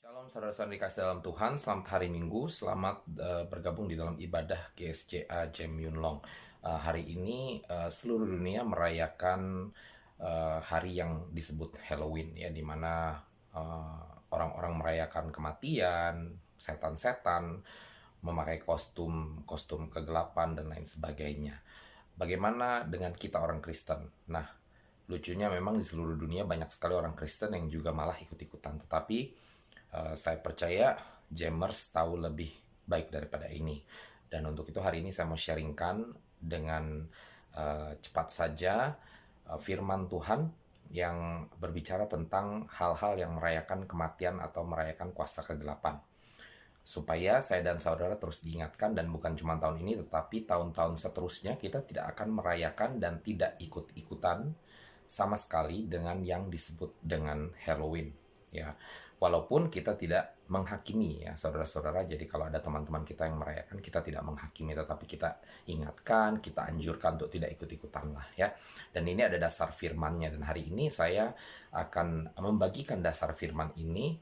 Shalom saudara-saudara dikasih dalam Tuhan, selamat hari Minggu, selamat bergabung di dalam ibadah GSCA Jem Yunlong. Hari ini seluruh dunia merayakan hari yang disebut Halloween, ya, di mana orang-orang merayakan kematian, setan-setan, memakai kostum kegelapan dan lain sebagainya. Bagaimana dengan kita orang Kristen? Nah, lucunya memang di seluruh dunia banyak sekali orang Kristen yang juga malah ikut-ikutan, tetapi saya percaya Jammers tahu lebih baik daripada ini. Dan untuk itu hari ini saya mau sharingkan dengan cepat saja firman Tuhan yang berbicara tentang hal-hal yang merayakan kematian atau merayakan kuasa kegelapan. Supaya saya dan saudara terus diingatkan, dan bukan cuma tahun ini tetapi tahun-tahun seterusnya kita tidak akan merayakan dan tidak ikut-ikutan sama sekali dengan yang disebut dengan Halloween, ya. Walaupun kita tidak menghakimi, ya saudara-saudara, jadi kalau ada teman-teman kita yang merayakan, kita tidak menghakimi, tetapi kita ingatkan, kita anjurkan untuk tidak ikut-ikutan lah, ya. Dan ini ada dasar firmannya, dan hari ini saya akan membagikan dasar firman ini,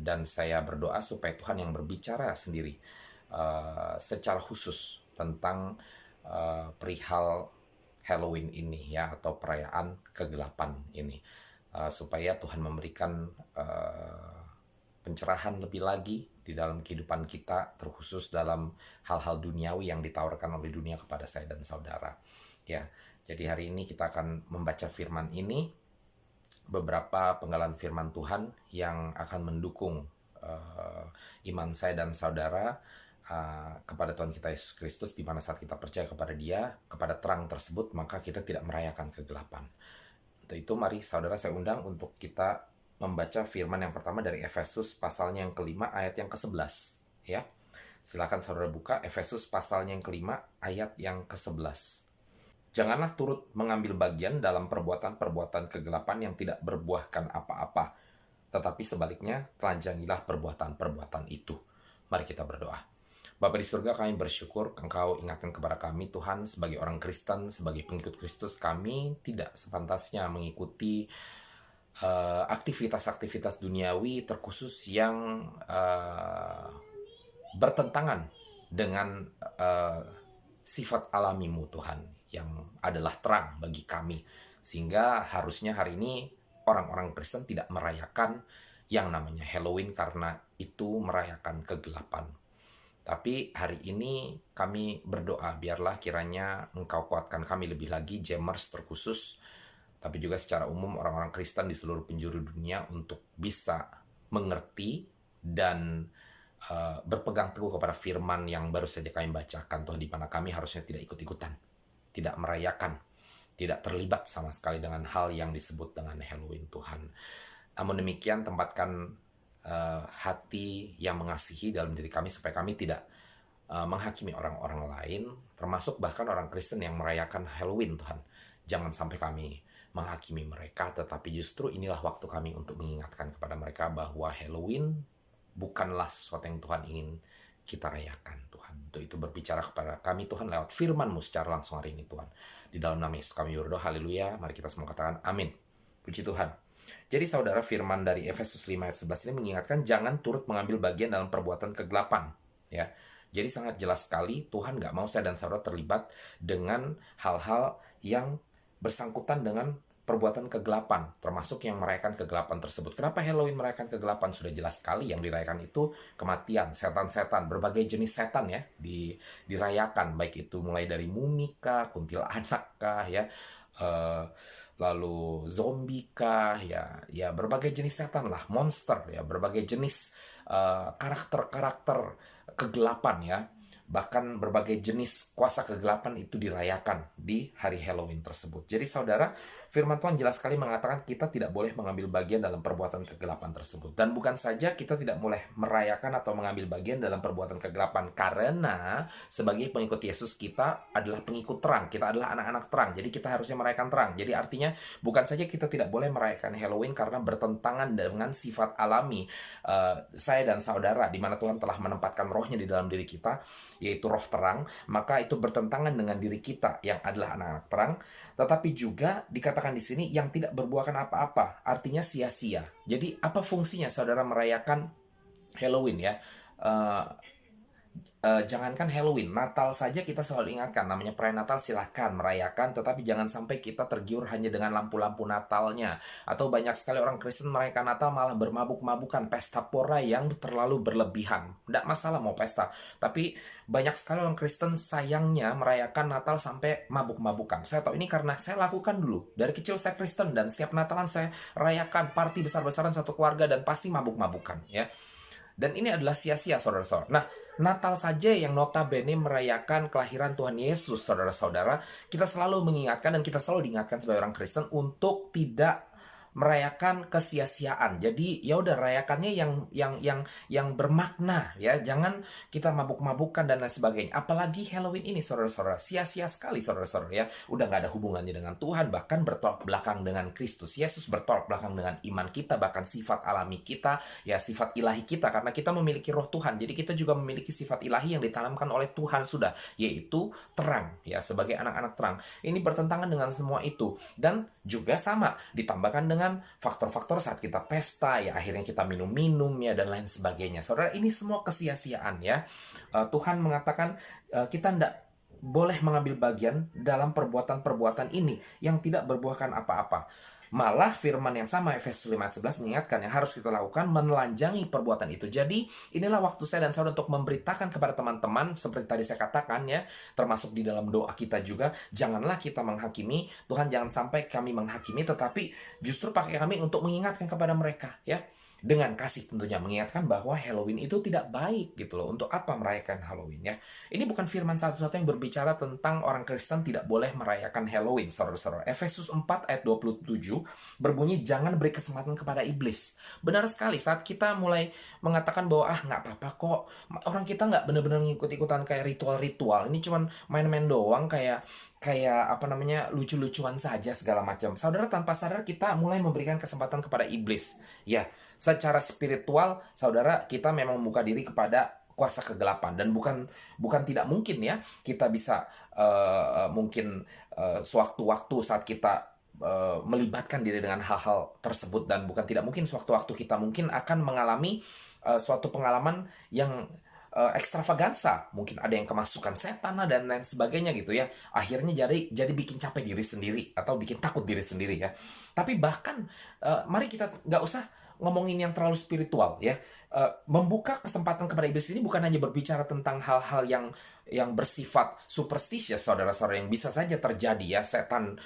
dan saya berdoa supaya Tuhan yang berbicara sendiri secara khusus tentang perihal Halloween ini, ya, atau perayaan kegelapan ini, supaya Tuhan memberikan pencerahan lebih lagi di dalam kehidupan kita, terkhusus dalam hal-hal duniawi yang ditawarkan oleh dunia kepada saya dan saudara, ya. Jadi hari ini kita akan membaca firman ini, beberapa penggalan firman Tuhan yang akan mendukung iman saya dan saudara kepada Tuhan kita Yesus Kristus, di mana saat kita percaya kepada Dia, kepada terang tersebut, maka kita tidak merayakan kegelapan. Untuk itu mari saudara saya undang untuk kita membaca firman yang pertama dari Efesus pasalnya yang kelima ayat yang ke-11, ya. Silakan saudara buka Efesus pasalnya yang kelima ayat yang ke-11. Janganlah turut mengambil bagian dalam perbuatan-perbuatan kegelapan yang tidak berbuahkan apa-apa, tetapi sebaliknya telanjangilah perbuatan-perbuatan itu. Mari kita berdoa. Bapa di surga, kami bersyukur Engkau ingatkan kepada kami, Tuhan, sebagai orang Kristen, sebagai pengikut Kristus, kami tidak sepantasnya mengikuti aktivitas-aktivitas duniawi, terkhusus yang bertentangan dengan sifat alamimu, Tuhan, yang adalah terang bagi kami. Sehingga harusnya hari ini orang-orang Kristen tidak merayakan yang namanya Halloween, karena itu merayakan kegelapan. Tapi hari ini kami berdoa, biarlah kiranya Engkau kuatkan kami lebih lagi, Jammers terkhusus, tapi juga secara umum orang-orang Kristen di seluruh penjuru dunia, untuk bisa mengerti dan berpegang teguh kepada firman yang baru saja kami bacakan, Tuhan, di mana kami harusnya tidak ikut-ikutan, tidak merayakan, tidak terlibat sama sekali dengan hal yang disebut dengan Halloween, Tuhan. Namun demikian, tempatkan hati yang mengasihi dalam diri kami, supaya kami tidak menghakimi orang-orang lain, termasuk bahkan orang Kristen yang merayakan Halloween, Tuhan. Jangan sampai kami menghakimi mereka, tetapi justru inilah waktu kami untuk mengingatkan kepada mereka bahwa Halloween bukanlah sesuatu yang Tuhan ingin kita rayakan, Tuhan. Untuk itu berbicara kepada kami, Tuhan, lewat firman-Mu secara langsung hari ini, Tuhan. Di dalam nama Yesus kami berdoa, haleluya. Mari kita semua katakan amin. Puji Tuhan. Jadi saudara, firman dari Efesus 5 ayat 11 ini mengingatkan jangan turut mengambil bagian dalam perbuatan kegelapan, ya. Jadi sangat jelas sekali Tuhan gak mau saya dan saudara terlibat dengan hal-hal yang bersangkutan dengan perbuatan kegelapan, termasuk yang merayakan kegelapan tersebut. Kenapa Halloween merayakan kegelapan? Sudah jelas sekali yang dirayakan itu kematian, setan-setan, berbagai jenis setan, ya, dirayakan, baik itu mulai dari mumi kah, kuntilanak kah, ya, lalu zombie kah, ya berbagai jenis setan lah, monster, ya, berbagai jenis karakter-karakter kegelapan, ya. Bahkan berbagai jenis kuasa kegelapan itu dirayakan di hari Halloween tersebut. Jadi saudara, firman Tuhan jelas sekali mengatakan kita tidak boleh mengambil bagian dalam perbuatan kegelapan tersebut. Dan bukan saja kita tidak boleh merayakan atau mengambil bagian dalam perbuatan kegelapan, karena sebagai pengikut Yesus kita adalah pengikut terang, kita adalah anak-anak terang. Jadi kita harusnya merayakan terang. Jadi artinya bukan saja kita tidak boleh merayakan Halloween karena bertentangan dengan sifat alami saya dan saudara, di mana Tuhan telah menempatkan rohnya di dalam diri kita, yaitu roh terang, maka itu bertentangan dengan diri kita yang adalah anak-anak terang. Tetapi juga dikatakan di sini yang tidak berbuahkan apa-apa, artinya sia-sia. Jadi apa fungsinya saudara merayakan Halloween ya. Eh, Jangankan Halloween, Natal saja kita selalu ingatkan, namanya perayaan Natal silahkan merayakan, tetapi jangan sampai kita tergiur hanya dengan lampu-lampu Natalnya. Atau banyak sekali orang Kristen merayakan Natal malah bermabuk-mabukan, pesta pora yang terlalu berlebihan. Tidak masalah mau pesta, tapi banyak sekali orang Kristen sayangnya merayakan Natal sampai mabuk-mabukan. Saya tahu ini karena saya lakukan dulu. Dari kecil saya Kristen dan setiap Natalan saya rayakan party besar-besaran satu keluarga dan pasti mabuk-mabukan ya. Dan ini adalah sia-sia, saudara-saudara. Nah, Natal saja yang notabene merayakan kelahiran Tuhan Yesus, saudara-saudara, kita selalu mengingatkan dan kita selalu diingatkan sebagai orang Kristen untuk tidak merayakan kesia-siaan. Jadi ya udah rayakannya yang bermakna ya. Jangan kita mabuk-mabukan dan lain sebagainya. Apalagi Halloween ini saudara-saudara, sia-sia sekali saudara-saudara ya. Udah nggak ada hubungannya dengan Tuhan, bahkan bertolak belakang dengan Kristus Yesus, bertolak belakang dengan iman kita, bahkan sifat alami kita, ya sifat ilahi kita karena kita memiliki roh Tuhan. Jadi kita juga memiliki sifat ilahi yang ditanamkan oleh Tuhan sudah, yaitu terang ya, sebagai anak-anak terang. Ini bertentangan dengan semua itu dan juga sama ditambahkan dengan faktor-faktor saat kita pesta ya, akhirnya kita minum-minum ya dan lain sebagainya. Saudara, ini semua kesia-siaan ya. Tuhan mengatakan kita tidak boleh mengambil bagian dalam perbuatan-perbuatan ini yang tidak berbuahkan apa-apa. Malah firman yang sama Efesus 5 ayat 11 mengingatkan yang harus kita lakukan menelanjangi perbuatan itu. Jadi inilah waktu saya dan saudara untuk memberitakan kepada teman-teman seperti tadi saya katakan ya, termasuk di dalam doa kita juga, janganlah kita menghakimi. Tuhan jangan sampai kami menghakimi, tetapi justru pakai kami untuk mengingatkan kepada mereka ya. Dengan kasih tentunya, mengingatkan bahwa Halloween itu tidak baik gitu loh. Untuk apa merayakan Halloween ya? Ini bukan firman satu-satu yang berbicara tentang orang Kristen tidak boleh merayakan Halloween, saudara-saudara. Efesus 4 ayat 27 berbunyi, jangan beri kesempatan kepada iblis. Benar sekali, saat kita mulai mengatakan bahwa nggak apa-apa kok, orang kita nggak benar-benar ngikut-ikutan kayak ritual-ritual, ini cuman main-main doang, kayak apa namanya, lucu-lucuan saja segala macam. Saudara, tanpa sadar kita mulai memberikan kesempatan kepada iblis. Ya, secara spiritual, saudara, kita memang membuka diri kepada kuasa kegelapan dan bukan tidak mungkin ya kita bisa mungkin sewaktu-waktu saat kita melibatkan diri dengan hal-hal tersebut, dan bukan tidak mungkin sewaktu-waktu kita mungkin akan mengalami suatu pengalaman yang ekstravaganza, mungkin ada yang kemasukan setan dan lain sebagainya gitu ya, akhirnya jadi bikin capek diri sendiri atau bikin takut diri sendiri ya. Tapi bahkan mari kita nggak usah ngomongin yang terlalu spiritual ya. Membuka kesempatan kepada iblis ini bukan hanya berbicara tentang hal-hal yang bersifat superstitious, saudara-saudara, yang bisa saja terjadi ya, setan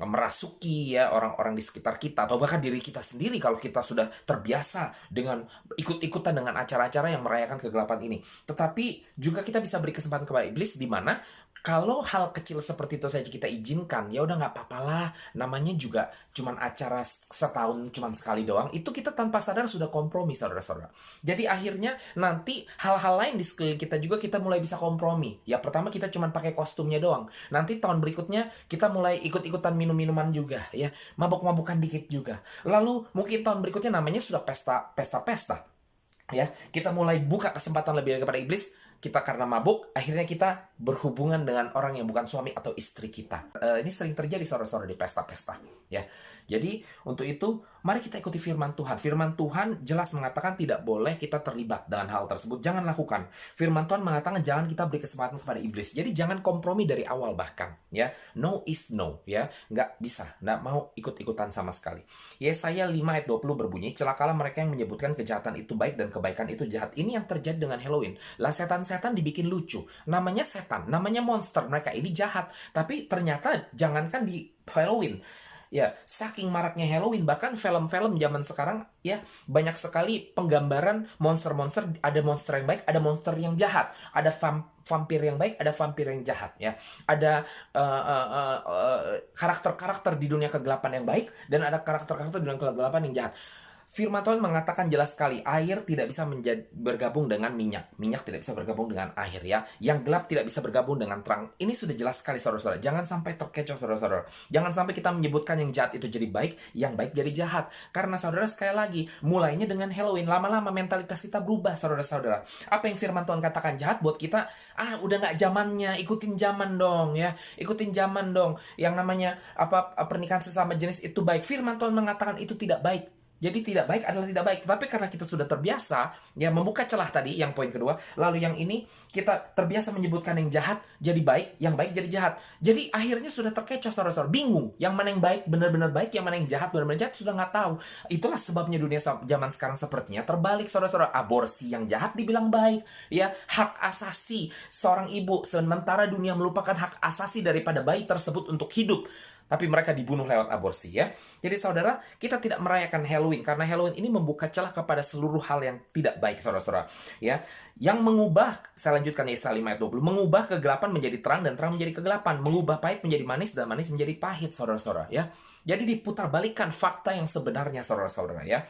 merasuki ya orang-orang di sekitar kita atau bahkan diri kita sendiri kalau kita sudah terbiasa dengan ikut-ikutan dengan acara-acara yang merayakan kegelapan ini. Tetapi juga kita bisa beri kesempatan kepada iblis, di mana kalau hal kecil seperti itu saja kita izinkan, ya udah nggak apa-apa lah, namanya juga cuman acara setahun, cuman sekali doang. Itu kita tanpa sadar sudah kompromi, saudara-saudara. Jadi akhirnya nanti hal-hal lain di sekeliling kita juga kita mulai bisa kompromi. Ya pertama kita cuman pakai kostumnya doang. Nanti tahun berikutnya kita mulai ikut-ikutan minum-minuman juga, ya mabuk-mabukan dikit juga. Lalu mungkin tahun berikutnya namanya sudah pesta-pesta. Ya, kita mulai buka kesempatan lebih kepada iblis. Kita karena mabuk, akhirnya kita berhubungan dengan orang yang bukan suami atau istri kita. Ini sering terjadi saudara-saudara di pesta-pesta. Ya, jadi untuk itu mari kita ikuti firman Tuhan. Firman Tuhan jelas mengatakan tidak boleh kita terlibat dengan hal tersebut. Jangan lakukan. Firman Tuhan mengatakan jangan kita beri kesempatan kepada iblis. Jadi jangan kompromi dari awal bahkan. Ya, no is no. Ya, nggak bisa, nggak mau ikut-ikutan sama sekali. Yesaya 5 ayat 20 berbunyi, celakalah mereka yang menyebutkan kejahatan itu baik dan kebaikan itu jahat. Ini yang terjadi dengan Halloween. Lah setan dibikin lucu. Namanya setan, namanya monster. Mereka ini jahat. Tapi ternyata jangankan di Halloween. Ya, saking maraknya Halloween, bahkan film-film zaman sekarang ya banyak sekali penggambaran monster-monster. Ada monster yang baik, ada monster yang jahat. Ada vampir yang baik, ada vampir yang jahat ya. Ada karakter-karakter di dunia kegelapan yang baik dan ada karakter-karakter di dunia kegelapan yang jahat. Firman Tuhan mengatakan jelas sekali, air tidak bisa bergabung dengan minyak. Minyak tidak bisa bergabung dengan air ya. Yang gelap tidak bisa bergabung dengan terang. Ini sudah jelas sekali saudara-saudara. Jangan sampai terkecoh saudara-saudara. Jangan sampai kita menyebutkan yang jahat itu jadi baik, yang baik jadi jahat. Karena saudara, sekali lagi, mulainya dengan Halloween. Lama-lama mentalitas kita berubah saudara-saudara. Apa yang firman Tuhan katakan jahat buat kita, udah nggak zamannya, ikutin zaman dong ya. Ikutin zaman dong. Yang namanya pernikahan sesama jenis itu baik. Firman Tuhan mengatakan itu tidak baik. Jadi tidak baik adalah tidak baik. Tapi karena kita sudah terbiasa ya membuka celah tadi yang poin kedua, lalu yang ini kita terbiasa menyebutkan yang jahat jadi baik, yang baik jadi jahat. Jadi akhirnya sudah terkecoh saudara-saudara, bingung. Yang mana yang baik benar-benar baik, yang mana yang jahat benar-benar jahat sudah nggak tahu. Itulah sebabnya dunia zaman sekarang sepertinya terbalik saudara-saudara. Aborsi yang jahat dibilang baik, ya hak asasi seorang ibu, sementara dunia melupakan hak asasi daripada bayi tersebut untuk hidup. Tapi mereka dibunuh lewat aborsi ya. Jadi saudara, kita tidak merayakan Halloween karena Halloween ini membuka celah kepada seluruh hal yang tidak baik saudara-saudara ya. Yang mengubah, saya lanjutkan Yesaya 5 ayat 20, mengubah kegelapan menjadi terang dan terang menjadi kegelapan, mengubah pahit menjadi manis dan manis menjadi pahit saudara-saudara ya. Jadi diputarbalikkan fakta yang sebenarnya saudara-saudara ya.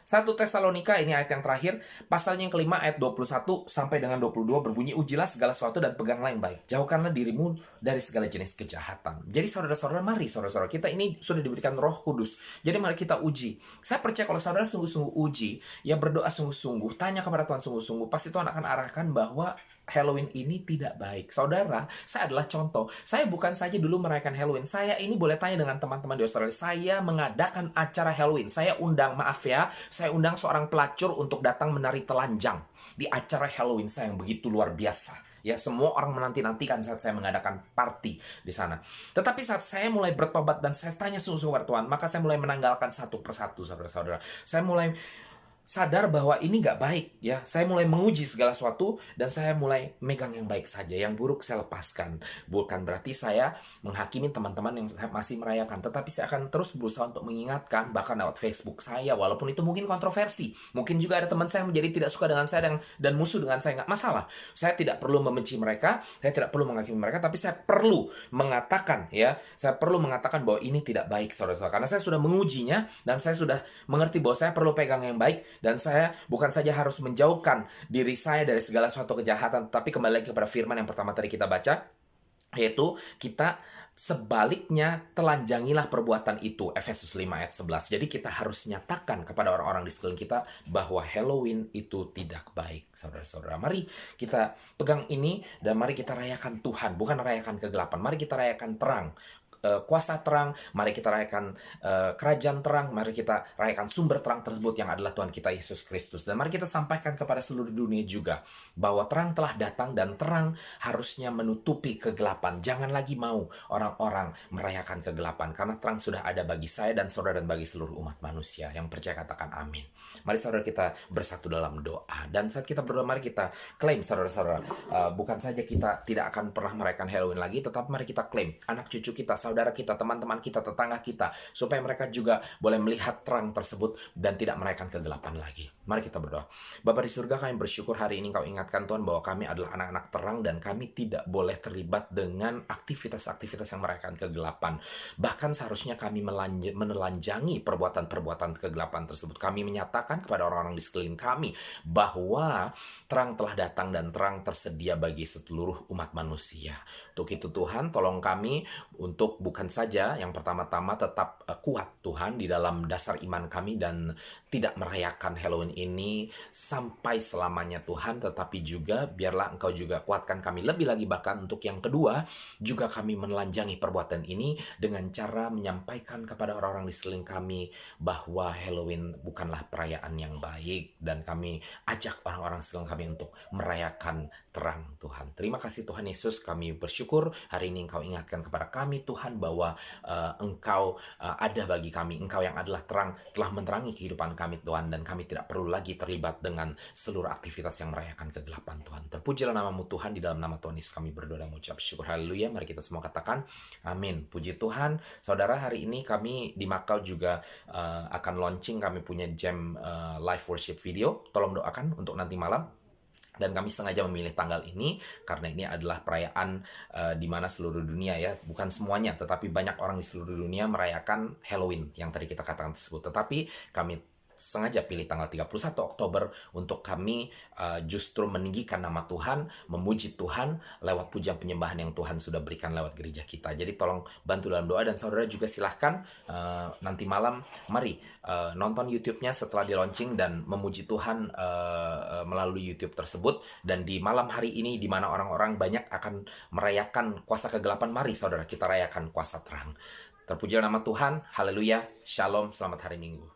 1 Tesalonika ini ayat yang terakhir, pasalnya yang kelima ayat 21 sampai dengan 22 berbunyi, ujilah segala sesuatu dan peganglah yang baik. Jauhkanlah dirimu dari segala jenis kejahatan. Jadi saudara-saudara, mari saudara-saudara, kita ini sudah diberikan Roh Kudus. Jadi mari kita uji. Saya percaya kalau saudara sungguh-sungguh uji, ya berdoa sungguh-sungguh, tanya kepada Tuhan sungguh-sungguh, pasti Tuhan akan arahkan bahwa Halloween ini tidak baik. Saudara, saya adalah contoh. Saya bukan saja dulu merayakan Halloween. Saya ini boleh tanya dengan teman-teman di Australia. Saya mengadakan acara Halloween. Saya undang, maaf ya, saya undang seorang pelacur untuk datang menari telanjang di acara Halloween saya yang begitu luar biasa. Ya, semua orang menanti-nantikan saat saya mengadakan party di sana. Tetapi saat saya mulai bertobat dan saya tanya sungguh-sungguh kepada Tuhan, maka saya mulai menanggalkan satu persatu, saudara-saudara. Saya mulai sadar bahwa ini nggak baik ya. Saya mulai menguji segala sesuatu dan saya mulai megang yang baik saja, yang buruk saya lepaskan. Bukan berarti saya menghakimi teman-teman yang masih merayakan, tetapi saya akan terus berusaha untuk mengingatkan, bahkan lewat Facebook saya, walaupun itu mungkin kontroversi. Mungkin juga ada teman saya yang menjadi tidak suka dengan saya dan musuh dengan saya, nggak masalah. Saya tidak perlu membenci mereka, saya tidak perlu menghakimi mereka, tapi saya perlu mengatakan ya, saya perlu mengatakan bahwa ini tidak baik saudara-saudara, karena saya sudah mengujinya dan saya sudah mengerti bahwa saya perlu pegang yang baik. Dan saya bukan saja harus menjauhkan diri saya dari segala suatu kejahatan, tapi kembali lagi kepada firman yang pertama tadi kita baca, yaitu kita sebaliknya telanjangilah perbuatan itu, Efesus 5 ayat 11. Jadi kita harus nyatakan kepada orang-orang di sekeliling kita bahwa Halloween itu tidak baik, saudara-saudara. Mari kita pegang ini dan mari kita rayakan Tuhan, bukan rayakan kegelapan. Mari kita rayakan terang, kuasa terang, mari kita rayakan kerajaan terang, mari kita rayakan sumber terang tersebut yang adalah Tuhan kita Yesus Kristus. Dan mari kita sampaikan kepada seluruh dunia juga bahwa terang telah datang dan terang harusnya menutupi kegelapan. Jangan lagi mau orang-orang merayakan kegelapan, karena terang sudah ada bagi saya dan saudara dan bagi seluruh umat manusia. Yang percaya katakan amin. Mari saudara kita bersatu dalam doa, dan saat kita berdoa mari kita klaim saudara-saudara, bukan saja kita tidak akan pernah merayakan Halloween lagi, tetapi mari kita klaim anak cucu kita, saudara kita, teman-teman kita, tetangga kita, supaya mereka juga boleh melihat terang tersebut dan tidak merayakan kegelapan lagi. Mari kita berdoa. Bapa di surga, kami bersyukur hari ini Kau ingatkan Tuhan bahwa kami adalah anak-anak terang dan kami tidak boleh terlibat dengan aktivitas-aktivitas yang merayakan kegelapan. Bahkan seharusnya kami menelanjangi perbuatan-perbuatan kegelapan tersebut. Kami menyatakan kepada orang-orang di sekeliling kami bahwa terang telah datang dan terang tersedia bagi seluruh umat manusia. Untuk itu Tuhan, tolong kami untuk bukan saja yang pertama-tama tetap kuat Tuhan di dalam dasar iman kami dan tidak merayakan Halloween ini sampai selamanya Tuhan, tetapi juga biarlah Engkau juga kuatkan kami lebih lagi, bahkan untuk yang kedua juga kami menelanjangi perbuatan ini dengan cara menyampaikan kepada orang-orang di sekeliling kami bahwa Halloween bukanlah perayaan yang baik, dan kami ajak orang-orang sekeliling kami untuk merayakan terang Tuhan. Terima kasih Tuhan Yesus, kami bersyukur hari ini Engkau ingatkan kepada kami Tuhan bahwa Engkau ada bagi kami. Engkau yang adalah terang telah menerangi kehidupan kami Tuhan, dan kami tidak perlu lagi terlibat dengan seluruh aktivitas yang merayakan kegelapan Tuhan. Terpujilah namamu Tuhan, di dalam nama Tuhan Yesus kami berdoa dan mengucap syukur. Haleluya. Mari kita semua katakan amin. Puji Tuhan. Saudara, hari ini kami di Makau juga akan launching, kami punya jam live worship video. Tolong doakan untuk nanti malam. Dan kami sengaja memilih tanggal ini karena ini adalah perayaan di mana seluruh dunia, ya, bukan semuanya, tetapi banyak orang di seluruh dunia merayakan Halloween yang tadi kita katakan tersebut. Tetapi kami sengaja pilih tanggal 31 Oktober untuk kami justru meninggikan nama Tuhan, memuji Tuhan lewat pujian penyembahan yang Tuhan sudah berikan lewat gereja kita. Jadi tolong bantu dalam doa, dan saudara juga silahkan nanti malam mari nonton YouTube-nya setelah di launching dan memuji Tuhan melalui YouTube tersebut. Dan di malam hari ini di mana orang-orang banyak akan merayakan kuasa kegelapan, mari saudara kita rayakan kuasa terang. Terpujilah nama Tuhan. Haleluya. Shalom. Selamat hari Minggu.